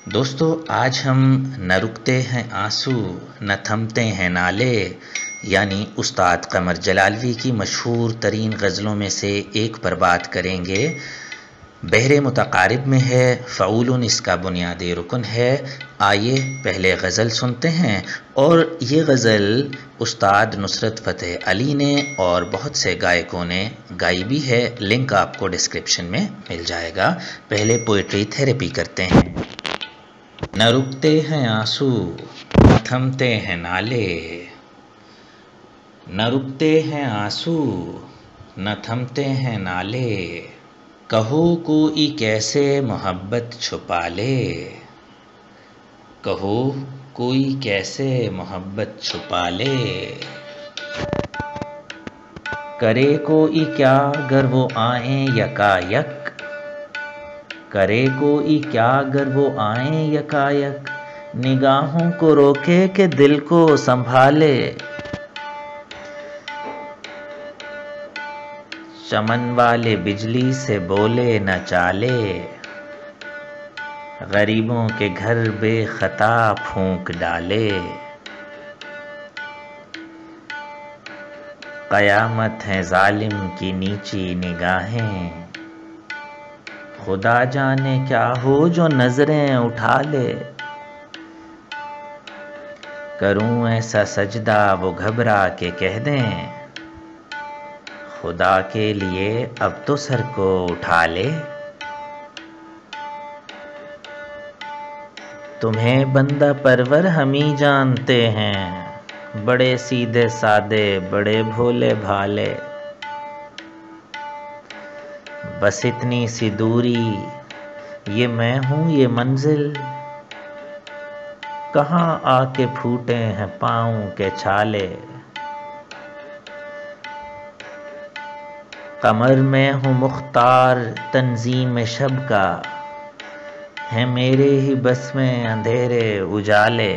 دوستو آج ہم نہ رکتے ہیں آنسو نہ تھمتے ہیں نالے یعنی استاد قمر جلالوی کی مشہور ترین غزلوں میں سے ایک پر بات کریں گے۔ بحر متقارب میں ہے، فعول اس کا بنیادی رکن ہے۔ آئیے پہلے غزل سنتے ہیں، اور یہ غزل استاد نصرت فتح علی نے اور بہت سے گائکوں نے گائی بھی ہے۔ لنک آپ کو ڈسکرپشن میں مل جائے گا۔ پہلے پوئٹری تھیراپی کرتے ہیں۔ نہ رکتے ہیں آنسو نہ تھمتے ہیں نالے، نہ رکتے ہیں آنسو نہ تھمتے ہیں نالے، کہو کوئی کیسے محبت چھپا لے، کہو کوئی کیسے محبت چھپا لے، کرے کوئی کیا گر وہ آئیں یکایک، کرے کوئی کیا گر وہ آئیں یکایک، نگاہوں کو روکے کہ دل کو سنبھالے، چمن والے بجلی سے بولے نہ چالے، غریبوں کے گھر بے خطا پھونک ڈالے، قیامت ہے ظالم کی نیچی نگاہیں، خدا جانے کیا ہو جو نظریں اٹھا لے، کروں ایسا سجدہ وہ گھبرا کے کہہ دیں، خدا کے لیے اب تو سر کو اٹھا لے، تمہیں بندہ پرور ہم ہی جانتے ہیں، بڑے سیدھے سادے بڑے بھولے بھالے، بس اتنی سی دوری یہ میں ہوں یہ منزل، کہاں آ کے پھوٹے ہیں پاؤں کے چھالے، قمر میں ہوں مختار تنظیم شب کا، ہے میرے ہی بس میں اندھیرے اجالے،